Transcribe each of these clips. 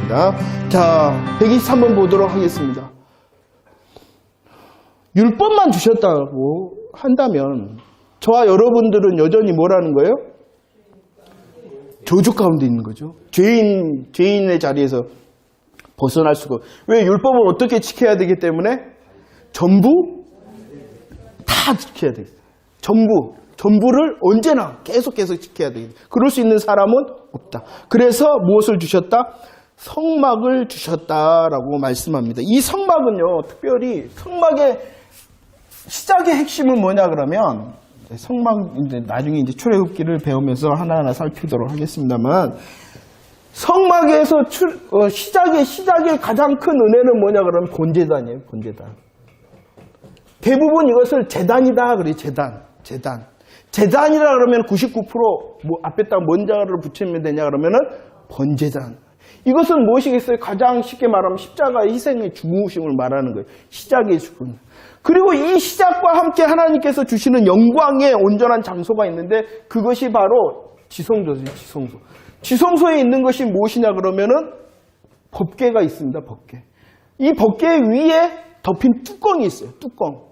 하겠습니다. 자, 123번 보도록 하겠습니다. 율법만 주셨다고 한다면 저와 여러분들은 여전히 뭐라는 거예요? 저주 가운데 있는 거죠. 죄인의 자리에서 벗어날 수가 없어요. 왜? 율법을 어떻게 지켜야 되기 때문에 전부 다 지켜야 되겠어요. 전부를 언제나 계속 지켜야 되겠다. 그럴 수 있는 사람은 없다. 그래서 무엇을 주셨다? 성막을 주셨다라고 말씀합니다. 이 성막은요, 특별히 성막의 시작의 핵심은 뭐냐 그러면 성막 이제 나중에 이제 출애굽기를 배우면서 하나하나 살피도록 하겠습니다만 성막에서 시작의 가장 큰 은혜는 뭐냐 그러면 본제단이에요. 본제단. 대부분 이것을 제단이다 그래요. 제단이라 그러면 99% 뭐 앞에다 뭔 자를 붙이면 되냐 그러면은 번제단. 이것은 무엇이겠어요? 가장 쉽게 말하면 십자가의 희생의 죽으심을 말하는 거예요. 시작의 죽음. 그리고 이 시작과 함께 하나님께서 주시는 영광의 온전한 장소가 있는데 그것이 바로 지성소죠. 지성소. 지성소에 있는 것이 무엇이냐 그러면은 법궤가 있습니다. 법궤. 이 법궤 위에 덮인 뚜껑이 있어요. 뚜껑.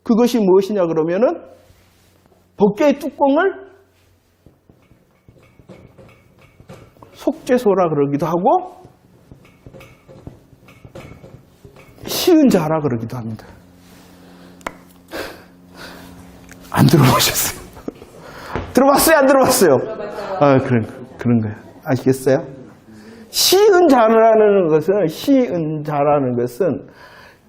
그것이 무엇이냐 그러면은 법궤의 뚜껑을 속죄소라 그러기도 하고 시은자라 그러기도 합니다. 안 들어보셨어요? 들어봤어요? 안 들어봤어요? 아, 그런 거예요. 아시겠어요? 시은자라는 것은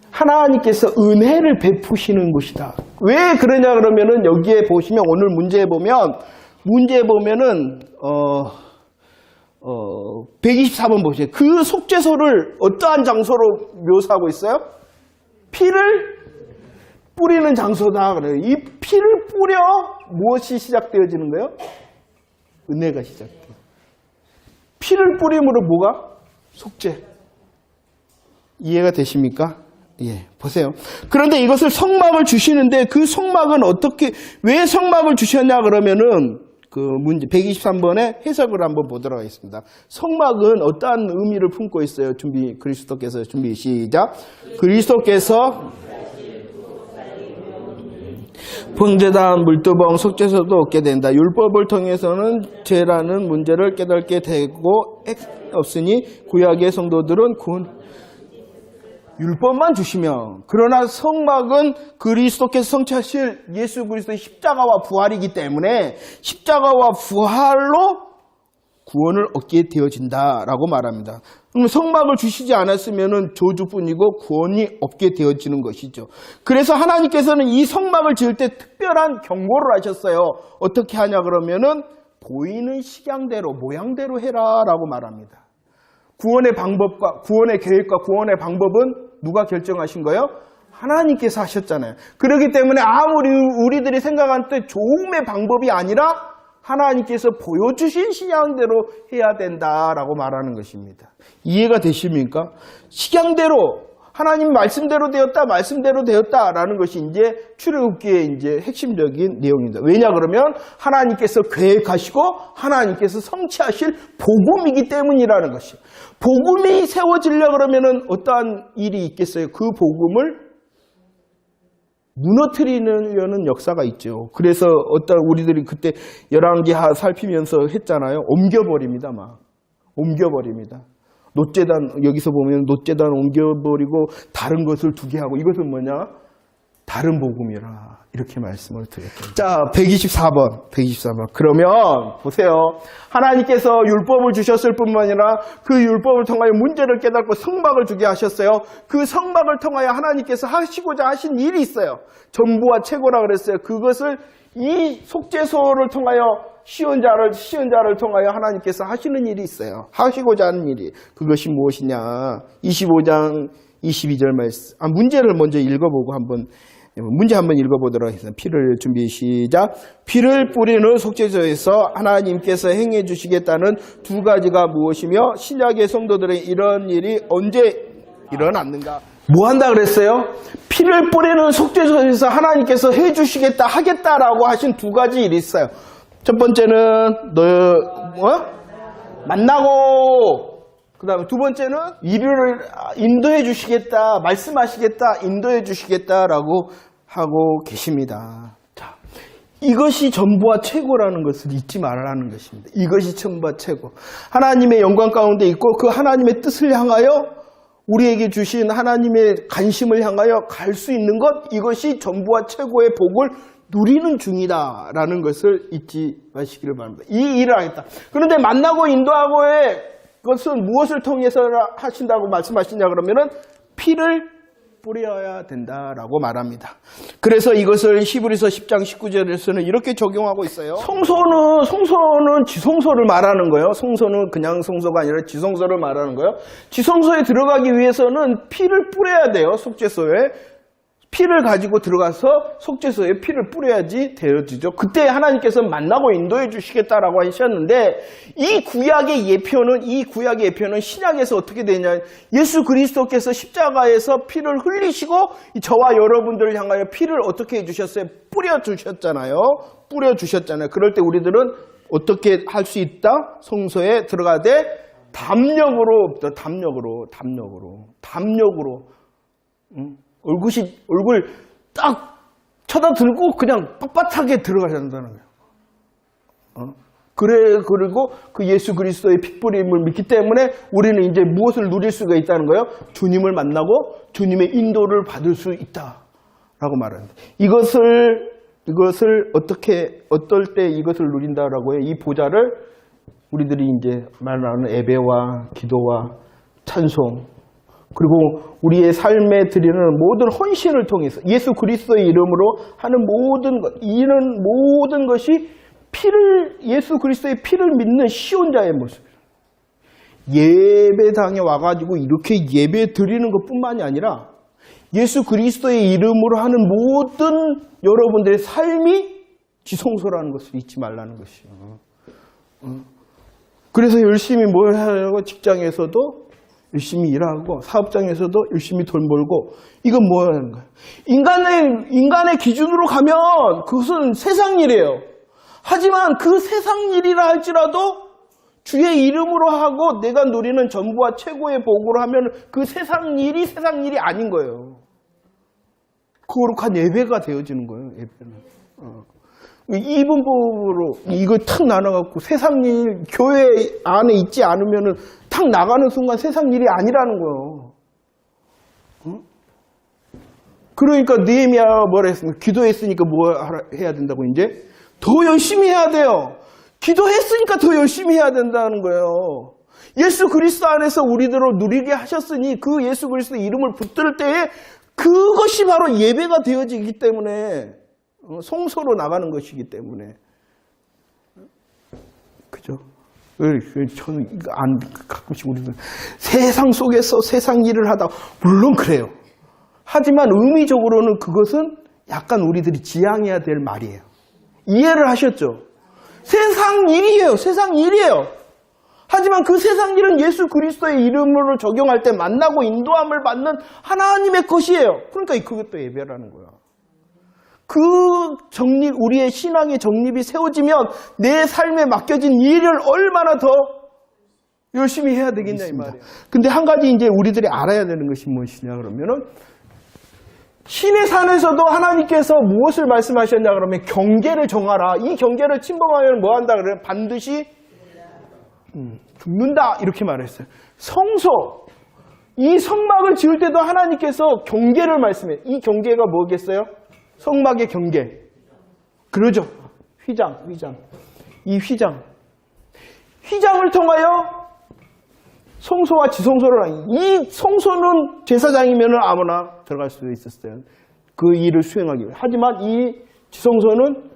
하나님께서 은혜를 베푸시는 곳이다. 왜 그러냐 그러면은 여기에 보시면 오늘 문제에 보면은 124번 보세요. 그 속죄소를 어떠한 장소로 묘사하고 있어요? 피를 뿌리는 장소다 그래요. 이 피를 뿌려 무엇이 시작되어지는 거예요? 은혜가 시작돼요. 피를 뿌림으로 뭐가? 속죄. 이해가 되십니까? 예, 보세요. 그런데 이것을 성막을 주시는데 그 성막은 왜 성막을 주셨냐 그러면은 그 문제 123번의 해석을 한번 보도록 하겠습니다. 성막은 어떠한 의미를 품고 있어요? 그리스도께서 시작. 그리스도께서 번제단, 물두멍, 속죄소도 얻게 된다. 율법을 통해서는 죄라는 문제를 깨닫게 되고 없으니 구약의 성도들은 율법만 주시면, 그러나 성막은 그리스도께서 성취하실 예수 그리스도의 십자가와 부활이기 때문에 십자가와 부활로 구원을 얻게 되어진다라고 말합니다. 그럼 성막을 주시지 않았으면 저주뿐이고 구원이 없게 되어지는 것이죠. 그래서 하나님께서는 이 성막을 지을 때 특별한 경고를 하셨어요. 어떻게 하냐 그러면은 보이는 식양대로 모양대로 해라라고 말합니다. 구원의 방법과 구원의 계획과 구원의 방법은 누가 결정하신 거예요? 하나님께서 하셨잖아요. 그렇기 때문에 아무리 우리들이 생각한 때 좋음의 방법이 아니라 하나님께서 보여주신 식양대로 해야 된다라고 말하는 것입니다. 이해가 되십니까? 식양대로 하나님 말씀대로 되었다라는 것이 이제 출애굽기의 이제 핵심적인 내용입니다. 왜냐 그러면 하나님께서 계획하시고 하나님께서 성취하실 복음이기 때문이라는 것이. 복음이 세워지려 그러면은 어떠한 일이 있겠어요? 그 복음을 무너뜨리려는 역사가 있죠. 그래서 우리들이 그때 열왕기하 살피면서 했잖아요. 옮겨버립니다. 놋제단, 여기서 보면 놋제단 옮겨버리고 다른 것을 두게 하고, 이것은 뭐냐? 다른 복음이라 이렇게 말씀을 드렸습니다. 자, 124번. 그러면 보세요. 하나님께서 율법을 주셨을 뿐만 아니라 그 율법을 통하여 문제를 깨닫고 성막을 주게 하셨어요. 그 성막을 통하여 하나님께서 하시고자 하신 일이 있어요. 전부와 최고라 그랬어요. 그것을 이 속죄소를 통하여 시은자를 통하여 하나님께서 하시는 일이 있어요. 하시고자 하는 일이. 그것이 무엇이냐? 25장 22절 말씀. 문제를 먼저 읽어보고 문제 한번 읽어보도록 하겠습니다. 피를 준비 시작. 피를 뿌리는 속죄소에서 하나님께서 행해 주시겠다는 두 가지가 무엇이며 신약의 성도들의 이런 일이 언제 일어났는가? 뭐 한다 그랬어요? 피를 뿌리는 속죄소에서 하나님께서 해주시겠다 하겠다라고 하신 두 가지 일이 있어요. 첫 번째는 만나고 그 다음에 두 번째는 이를 인도해 주시겠다, 말씀하시겠다, 인도해 주시겠다라고 하고 계십니다. 자, 이것이 전부와 최고라는 것을 잊지 말라는 것입니다. 이것이 전부와 최고. 하나님의 영광 가운데 있고 그 하나님의 뜻을 향하여 우리에게 주신 하나님의 관심을 향하여 갈 수 있는 것, 이것이 전부와 최고의 복을 누리는 중이다라는 것을 잊지 마시기를 바랍니다. 이 일을 하겠다. 그런데 만나고 인도하고의 것은 무엇을 통해서 하신다고 말씀하시냐 그러면은 피를 뿌려야 된다라고 말합니다. 그래서 이것을 히브리서 10장 19절에서는 이렇게 적용하고 있어요. 성소는 지성소를 말하는 거예요. 성소는 그냥 성소가 아니라 지성소를 말하는 거예요. 지성소에 들어가기 위해서는 피를 뿌려야 돼요. 속죄소에. 피를 가지고 들어가서 속죄소에 피를 뿌려야지 되어지죠. 그때 하나님께서 만나고 인도해 주시겠다라고 하셨는데 이 구약의 예표는 신약에서 어떻게 되냐? 예수 그리스도께서 십자가에서 피를 흘리시고 저와 여러분들을 향하여 피를 어떻게 해주셨어요? 뿌려주셨잖아요. 그럴 때 우리들은 어떻게 할 수 있다? 성소에 들어가되 담력으로. 얼굴 딱 쳐다들고 그냥 빳빳하게 들어가야 된다는 거예요. 그리고 그 예수 그리스도의 핏부림을 믿기 때문에 우리는 이제 무엇을 누릴 수가 있다는 거예요? 주님을 만나고 주님의 인도를 받을 수 있다라고 말합니다. 이것을 어떨 때 이것을 누린다라고 해요? 이 보좌를 우리들이 이제 말하는 예배와 기도와 찬송, 그리고 우리의 삶에 드리는 모든 헌신을 통해서 예수 그리스도의 이름으로 하는 이런 모든 것이 예수 그리스도의 피를 믿는 시온자의 모습이에요. 예배당에 와가지고 이렇게 예배 드리는 것뿐만이 아니라 예수 그리스도의 이름으로 하는 모든 여러분들의 삶이 지성소라는 것을 잊지 말라는 것이에요. 그래서 열심히 뭘 하려고 직장에서도 열심히 일하고 사업장에서도 열심히 돈 벌고 이건 뭐 하는 거예요? 인간의 기준으로 가면 그것은 세상 일이에요. 하지만 그 세상 일이라 할지라도 주의 이름으로 하고 내가 누리는 전부와 최고의 복으로 하면 그 세상 일이 아닌 거예요. 거룩한 예배가 되어지는 거예요. 예배는. 이분법으로 이거 탁 나눠갖고 세상 일 교회 안에 있지 않으면은 탁 나가는 순간 세상 일이 아니라는 거예요. 그러니까 느헤미야가 뭐라 했습니까? 기도했으니까 뭐 해야 된다고 이제? 더 열심히 해야 돼요. 기도했으니까 더 열심히 해야 된다는 거예요. 예수 그리스도 안에서 우리들을 누리게 하셨으니 그 예수 그리스도 이름을 붙들 때에 그것이 바로 예배가 되어지기 때문에 성소로 나가는 것이기 때문에 그죠? 저는 이거 가끔씩 우리들 세상 속에서 세상 일을 하다 물론 그래요. 하지만 의미적으로는 그것은 약간 우리들이 지향해야 될 말이에요. 이해를 하셨죠? 세상 일이에요. 하지만 그 세상 일은 예수 그리스도의 이름으로 적용할 때 만나고 인도함을 받는 하나님의 것이에요. 그러니까 그것도 예배라는 거야. 우리의 신앙의 정립이 세워지면 내 삶에 맡겨진 일을 얼마나 더 열심히 해야 되겠냐 이 말이에요. 근데 한 가지 이제 우리들이 알아야 되는 것이 무엇이냐 그러면은 신의 산에서도 하나님께서 무엇을 말씀하셨냐 그러면 경계를 정하라. 이 경계를 침범하면 뭐 한다 그래요? 반드시 죽는다 이렇게 말했어요. 성소, 이 성막을 지을 때도 하나님께서 경계를 말씀해요. 이 경계가 뭐겠어요? 성막의 경계. 그러죠. 휘장. 이 휘장을 통하여 성소와 지성소를 이 성소는 제사장이면 아무나 들어갈 수 있었어요. 그 일을 수행하기 위해. 하지만 이 지성소는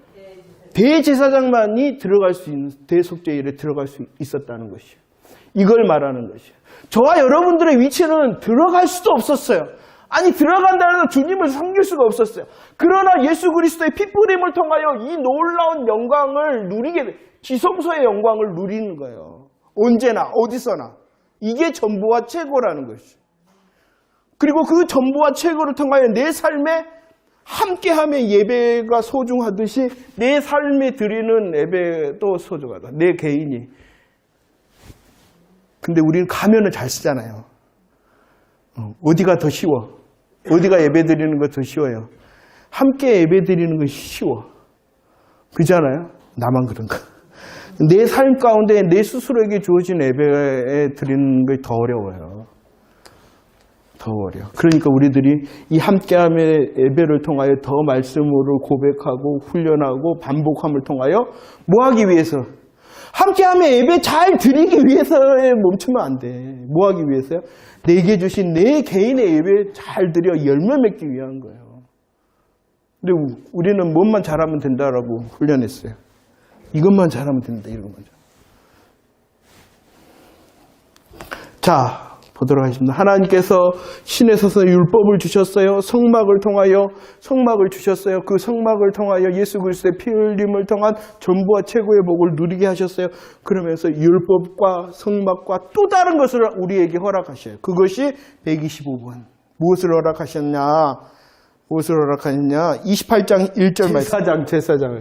대제사장만이 들어갈 수 있는 대속죄일에 들어갈 수 있었다는 것이에요. 이걸 말하는 것이에요. 저와 여러분들의 위치는 들어갈 수도 없었어요. 아니 들어간다고 해서 주님을 섬길 수가 없었어요. 그러나 예수 그리스도의 핏부림을 통하여 이 놀라운 영광을 누리게 돼. 지성소의 영광을 누리는 거예요. 언제나 어디서나. 이게 전부와 최고라는 것이죠. 그리고 그 전부와 최고를 통하여 내 삶에 함께하며 예배가 소중하듯이 내 삶에 드리는 예배도 소중하다. 내 개인이 근데 우리는 가면을 잘 쓰잖아요. 어디가 더 쉬워? 어디가 예배 드리는 거 더 쉬워요? 함께 예배 드리는 건 쉬워. 그렇잖아요? 나만 그런가? 내 삶 가운데 내 스스로에게 주어진 예배 드리는 게 더 어려워요. 더 어려워. 그러니까 우리들이 이 함께함의 예배를 통하여 더 말씀으로 고백하고 훈련하고 반복함을 통하여 뭐 하기 위해서? 함께함의 예배 잘 드리기 위해서에 멈추면 안 돼. 뭐 하기 위해서요? 내게 주신 내 개인의 예배 잘 드려 열매 맺기 위한 거예요. 근데 우리는 뭐만 잘하면 된다라고 훈련했어요. 이것만 잘하면 된다. 이런 거죠. 자, 보도록 하겠습니다. 하나님께서 신에 서서 율법을 주셨어요. 성막을 통하여 성막을 주셨어요. 그 성막을 통하여 예수 그리스도의 피 흘림을 통한 전부와 최고의 복을 누리게 하셨어요. 그러면서 율법과 성막과 또 다른 것을 우리에게 허락하셔요. 그것이 125번. 무엇을 허락하셨냐? 무엇을 허락하셨냐? 28장 1절 말씀. 제사장.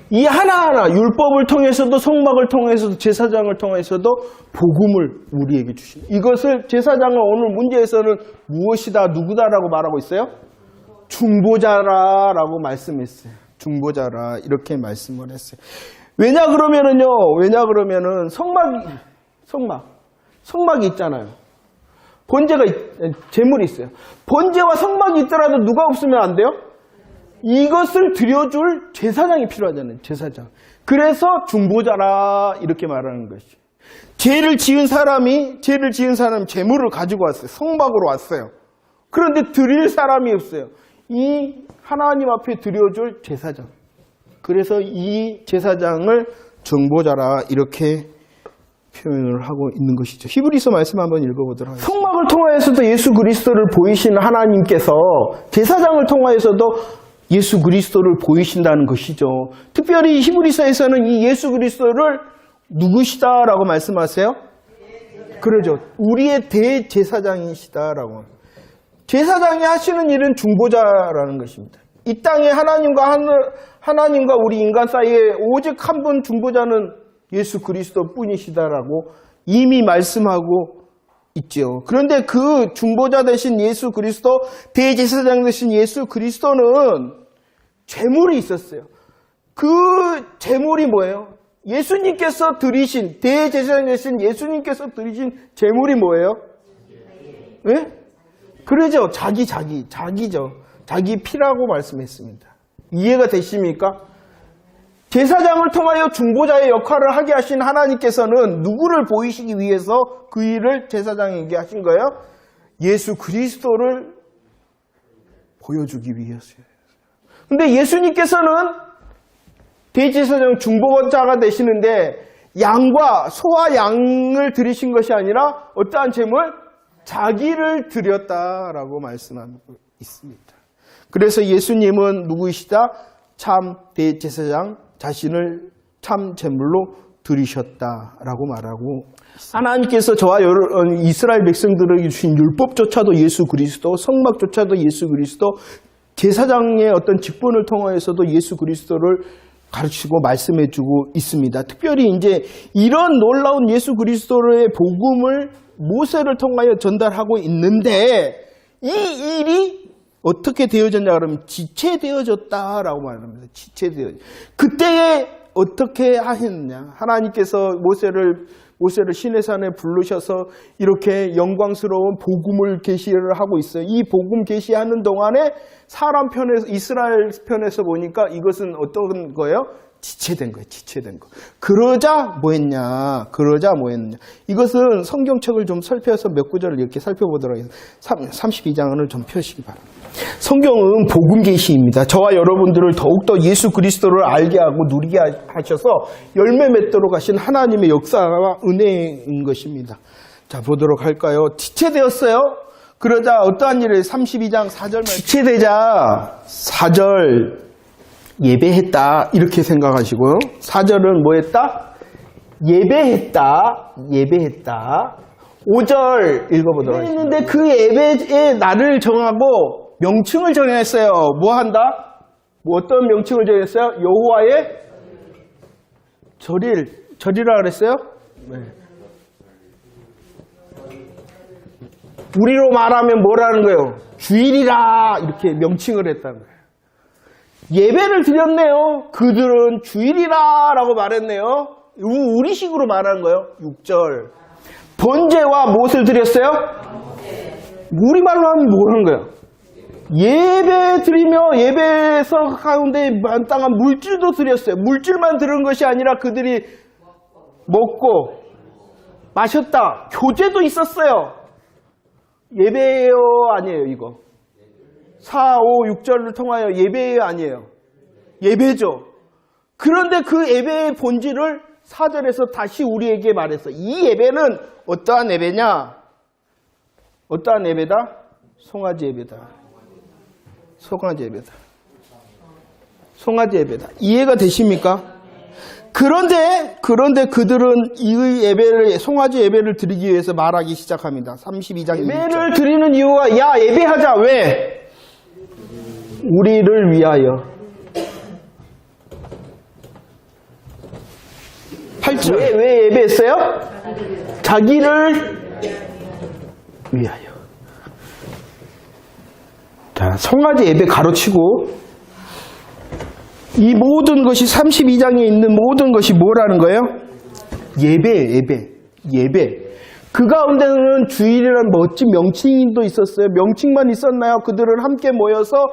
이 하나하나 율법을 통해서도 성막을 통해서도 제사장을 통해서도 복음을 우리에게 주신 이것을 제사장은 오늘 문제에서는 무엇이다 누구다라고 말하고 있어요? 중보자라라고 말씀했어요. 중보자라 이렇게 말씀을 했어요. 왜냐 그러면은 성막이 있잖아요. 제물이 있어요. 번제와 성막이 있더라도 누가 없으면 안 돼요? 이것을 드려줄 제사장이 필요하잖아요. 제사장. 그래서 중보자라 이렇게 말하는 것이. 죄를 지은 사람이 제물을 가지고 왔어요. 성막으로 왔어요. 그런데 드릴 사람이 없어요. 이 하나님 앞에 드려줄 제사장. 그래서 이 제사장을 중보자라 이렇게 표현을 하고 있는 것이죠. 히브리서 말씀 한번 읽어보도록 하겠습니다. 성막을 통하여서도 예수 그리스도를 보이시는 하나님께서 제사장을 통하여서도 예수 그리스도를 보이신다는 것이죠. 특별히 히브리서에서는 이 예수 그리스도를 누구시다라고 말씀하세요? 그러죠. 우리의 대제사장이시다라고. 제사장이 하시는 일은 중보자라는 것입니다. 이 땅에 하나님과 우리 인간 사이에 오직 한 분 중보자는 예수 그리스도 뿐이시다라고 이미 말씀하고 있죠. 그런데 그 중보자 되신 예수 그리스도, 대제사장 되신 예수 그리스도는 제물이 있었어요. 그 제물이 뭐예요? 예수님께서 드리신, 대제사장 되신 예수님께서 드리신 제물이 뭐예요? 네? 그러죠. 자기죠. 자기 피라고 말씀했습니다. 이해가 되십니까? 제사장을 통하여 중보자의 역할을 하게 하신 하나님께서는 누구를 보이시기 위해서 그 일을 제사장에게 하신 거예요? 예수 그리스도를 보여주기 위해서요. 근데 예수님께서는 대제사장 중보자가 되시는데 소와 양을 드리신 것이 아니라 어떠한 제물? 자기를 드렸다라고 말씀하고 있습니다. 그래서 예수님은 누구이시다? 참 대제사장 자신을 참 제물로 드리셨다라고 말하고 하나님께서 저와 이스라엘 백성들에게 주신 율법조차도 예수 그리스도, 성막조차도 예수 그리스도, 제사장의 어떤 직분을 통하여서도 예수 그리스도를 가르치고 말씀해주고 있습니다. 특별히 이제 이런 놀라운 예수 그리스도의 복음을 모세를 통하여 전달하고 있는데 이 일이 어떻게 되어졌냐 그러면 지체되어졌다라고 말합니다. 그때에 어떻게 하셨느냐? 하나님께서 모세를 시내산에 부르셔서 이렇게 영광스러운 복음을 계시를 하고 있어요. 이 복음 계시하는 동안에 사람 편에서 이스라엘 편에서 보니까 이것은 어떤 거예요? 지체된 거예요. 그러자 뭐 했냐? 이것은 성경책을 좀 살펴서 몇 구절을 이렇게 살펴보도록 하겠습니다. 32장을 좀 펴시기 바랍니다. 성경은 복음 계시입니다. 저와 여러분들을 더욱더 예수 그리스도를 알게 하고 누리게 하셔서 열매 맺도록 하신 하나님의 역사와 은혜인 것입니다. 자, 보도록 할까요? 지체되었어요. 그러자 어떠한 일을 32장 4절 지체되자 4절 예배했다 이렇게 생각하시고요. 4절은 뭐 했다? 예배했다. 5절 읽어보도록 하겠습니다. 했는데 그 예배의 날을 정하고 명칭을 정했어요. 뭐 한다? 어떤 명칭을 정했어요? 여호와의 절일. 절이라 그랬어요? 네. 우리로 말하면 뭐라는 거예요? 주일이라 이렇게 명칭을 했다는 거예요. 예배를 드렸네요. 그들은 주일이라 라고 말했네요. 우리식으로 말하는 거예요. 6절. 번제와 무엇을 드렸어요? 우리말로 하면 뭐 하는 거예요? 예배 드리며 예배에서 가운데 마땅한 물질도 드렸어요. 물질만 드린 것이 아니라 그들이 먹고 마셨다. 교제도 있었어요. 예배예요? 아니에요, 이거? 4, 5, 6절을 통하여 예배예요? 아니에요? 예배죠. 그런데 그 예배의 본질을 4절에서 다시 우리에게 말했어. 이 예배는 어떠한 예배냐? 어떠한 예배다? 송아지 예배다. 송아지 예배다. 송아지 예배다. 이해가 되십니까? 그런데 그들은 이 예배를, 송아지 예배를 드리기 위해서 말하기 시작합니다. 32장 예배를 드리는 이유가, 야, 예배하자. 왜? 우리를 위하여. 8절. 왜 예배했어요? 자기를 위하여. 자, 송아지 예배 가로치고, 이 모든 것이 32장에 있는 모든 것이 뭐라는 거예요? 예배. 그 가운데는 주일이라는 멋진 명칭도 있었어요. 명칭만 있었나요? 그들은 함께 모여서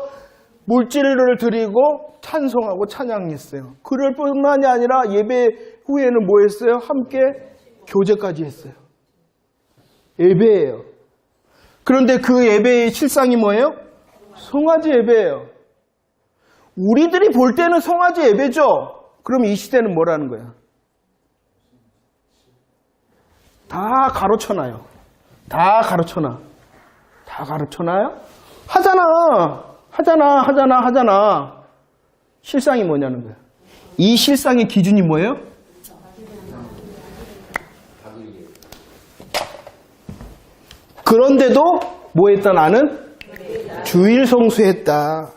물질을 드리고 찬송하고 찬양했어요. 그럴 뿐만이 아니라 예배 후에는 뭐 했어요? 함께 교제까지 했어요. 예배예요. 그런데 그 예배의 실상이 뭐예요? 송아지 예배예요. 우리들이 볼 때는 송아지 예배죠. 그럼 이 시대는 뭐라는 거야? 다 가로쳐놔요. 다 가로쳐놔요? 하잖아. 실상이 뭐냐는 거야. 이 실상의 기준이 뭐예요? 그런데도 뭐 했다 나는? 주일 성수했다.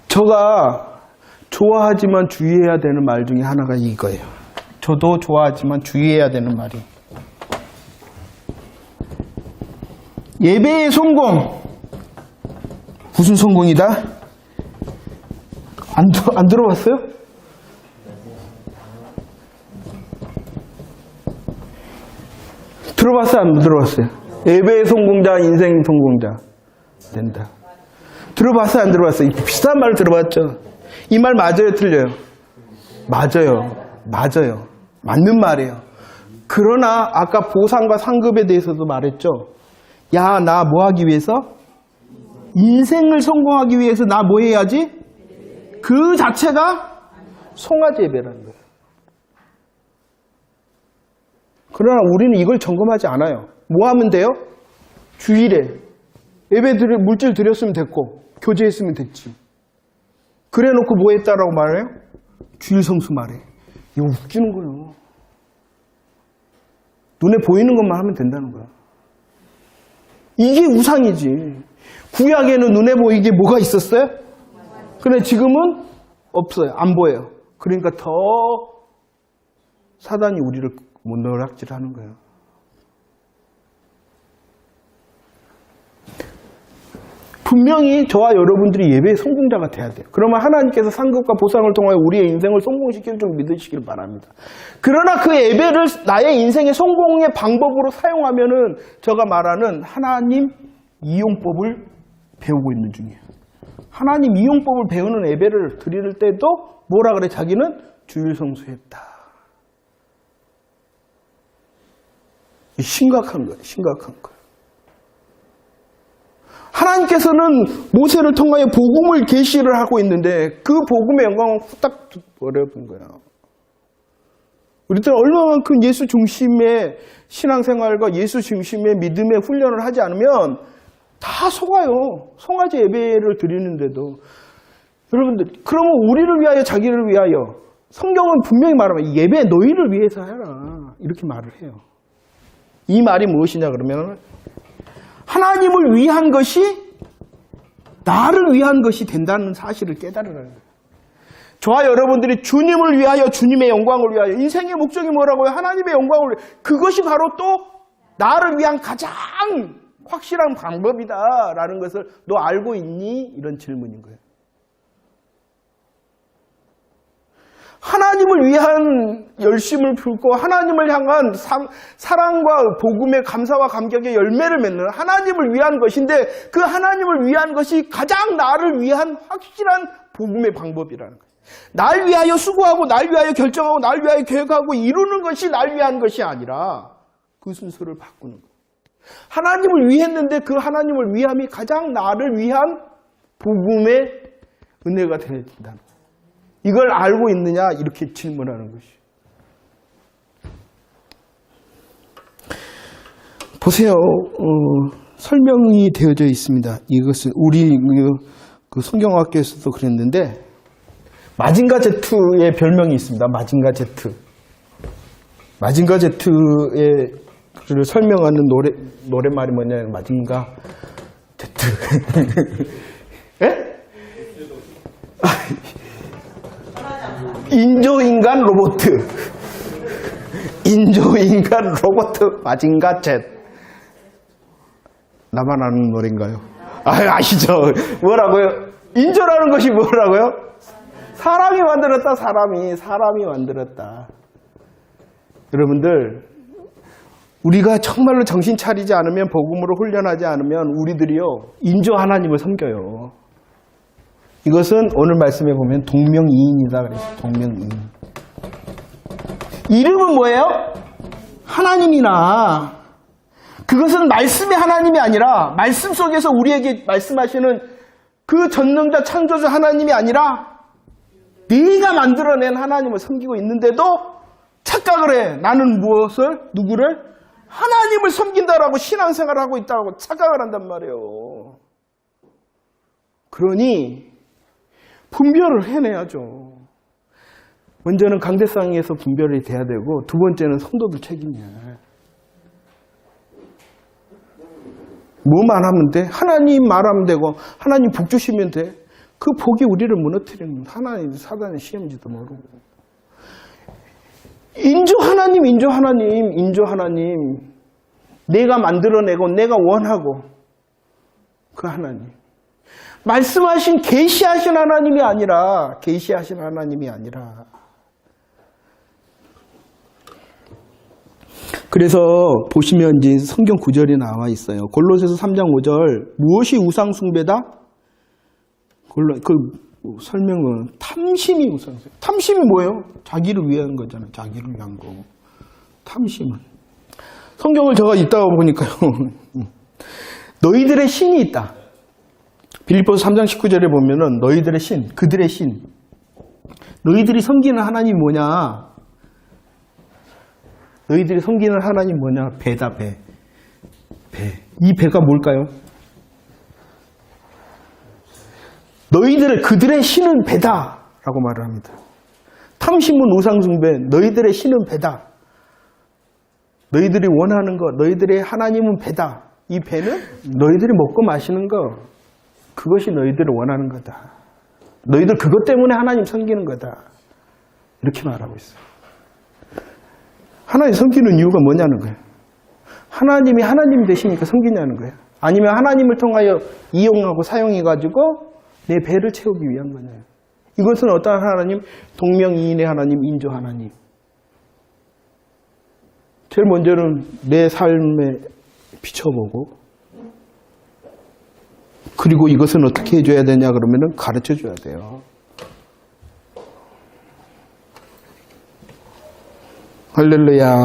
제가 좋아하지만 주의해야 되는 말 중에 하나가 이거예요. 저도 좋아하지만 주의해야 되는 말이. 예배의 성공. 무슨 성공이다? 안 들어봤어요? 들어봤어요? 안 들어봤어요? 예배의 성공자, 인생 성공자 된다. 들어봤어요? 안 들어봤어요? 비슷한 말을 들어봤죠? 이 말 맞아요? 틀려요? 맞아요. 맞는 말이에요. 그러나 아까 보상과 상급에 대해서도 말했죠? 야, 나 뭐 하기 위해서? 인생을 성공하기 위해서 나 뭐 해야지? 그 자체가 송아지 예배라는 거예요. 그러나 우리는 이걸 점검하지 않아요. 뭐 하면 돼요? 주일에 물질 드렸으면 됐고 교제했으면 됐지. 그래 놓고 뭐 했다라고 말해요? 주일 성수 말해. 이거 웃기는 거예요. 눈에 보이는 것만 하면 된다는 거야. 이게 우상이지. 구약에는 눈에 보이게 뭐가 있었어요? 그런데 지금은 없어요. 안 보여요. 그러니까 더 사단이 우리를 못노락질하는 거예요. 분명히 저와 여러분들이 예배의 성공자가 돼야 돼요. 그러면 하나님께서 상급과 보상을 통하여 우리의 인생을 성공시킬 줄 믿으시길 바랍니다. 그러나 그 예배를 나의 인생의 성공의 방법으로 사용하면은 제가 말하는 하나님 이용법을 배우고 있는 중이에요. 하나님 이용법을 배우는 예배를 드릴 때도 뭐라 그래? 자기는 주일 성수했다. 심각한 거예요. 하나님께서는 모세를 통하여 복음을 계시를 하고 있는데 그 복음의 영광을 후딱 버려본 거야. 우리들 얼마만큼 예수 중심의 신앙생활과 예수 중심의 믿음의 훈련을 하지 않으면 다 속아요. 송아지 예배를 드리는데도. 여러분들, 그러면 우리를 위하여 자기를 위하여 성경은 분명히 말하면 예배 너희를 위해서 해라. 이렇게 말을 해요. 이 말이 무엇이냐 그러면 하나님을 위한 것이 나를 위한 것이 된다는 사실을 깨달으라는 거예요. 저와 여러분들이 주님을 위하여, 주님의 영광을 위하여, 인생의 목적이 뭐라고요? 하나님의 영광을 위하여. 그것이 바로 또 나를 위한 가장 확실한 방법이다라는 것을 너 알고 있니? 이런 질문인 거예요. 하나님을 위한 열심을 품고 하나님을 향한 사랑과 복음의 감사와 감격의 열매를 맺는 하나님을 위한 것인데, 그 하나님을 위한 것이 가장 나를 위한 확실한 복음의 방법이라는 거예요. 날 위하여 수고하고 날 위하여 결정하고 날 위하여 계획하고 이루는 것이 날 위한 것이 아니라 그 순서를 바꾸는 거예요. 하나님을 위했는데 그 하나님을 위함이 가장 나를 위한 복음의 은혜가 된다는 거예요. 이걸 알고 있느냐? 이렇게 질문하는 것이. 보세요. 설명이 되어져 있습니다. 이것은 우리 그 성경학교에서도 그랬는데, 마징가 제트의 별명이 있습니다. 마징가 제트. 마징가 제트의 를 설명하는 노랫말이 뭐냐면 마징가 제트. 예? 인조인간 로봇. 인조인간 로봇 마징가 젯. 나만 아는 노래인가요? 아시죠? 뭐라고요? 인조라는 것이 뭐라고요? 사람이 만들었다. 사람이 만들었다. 여러분들, 우리가 정말로 정신 차리지 않으면, 복음으로 훈련하지 않으면 우리들이요, 인조 하나님을 섬겨요. 이것은 오늘 말씀에 보면 동명이인이다 그랬어요. 동명이인. 이름은 뭐예요? 하나님이나. 그것은 말씀의 하나님이 아니라, 말씀 속에서 우리에게 말씀하시는 그 전능자 창조자 하나님이 아니라 네가 만들어낸 하나님을 섬기고 있는데도 착각을 해. 나는 무엇을? 누구를? 하나님을 섬긴다라고 신앙생활을 하고 있다고 착각을 한단 말이에요. 그러니 분별을 해내야죠. 먼저는 강대상에서 분별이 돼야 되고, 두 번째는 성도들 책임이야. 뭐만 하면 돼? 하나님 말하면 되고 하나님 복 주시면 돼. 그 복이 우리를 무너뜨리는 하나님, 사단의 시험지도 모르고. 인조 하나님. 내가 만들어내고 내가 원하고 그 하나님. 말씀하신 계시하신 하나님이 아니라, 그래서 보시면 이제 성경 구절이 나와 있어요. 골로새서 3장 5절. 무엇이 우상 숭배다? 그 설명은 탐심이 우상 숭배. 탐심이 뭐예요? 자기를 위한 거잖아요. 자기를 위한 거. 탐심은. 성경을 제가 읽다가 보니까요. 너희들의 신이 있다. 빌립보서 3장 19절에 보면은 너희들의 신, 그들의 신. 너희들이 섬기는 하나님이 뭐냐? 너희들이 섬기는 하나님 뭐냐? 배다, 배. 이 배가 뭘까요? 그들의 신은 배다. 라고 말을 합니다. 탐심은 우상숭배, 너희들의 신은 배다. 너희들이 원하는 것, 너희들의 하나님은 배다. 이 배는 너희들이 먹고 마시는 것, 그것이 너희들이 원하는 거다. 너희들 그것 때문에 하나님 섬기는 거다. 이렇게 말하고 있어요. 하나님 섬기는 이유가 뭐냐는 거예요. 하나님이 하나님 되시니까 섬기냐는 거예요. 아니면 하나님을 통하여 이용하고 사용해가지고 내 배를 채우기 위한 거냐요. 이것은 어떤 하나님? 동명이인의 하나님, 인조 하나님. 제일 먼저는 내 삶에 비춰보고, 그리고 이것은 어떻게 해줘야 되냐 그러면은 가르쳐 줘야 돼요. 할렐루야.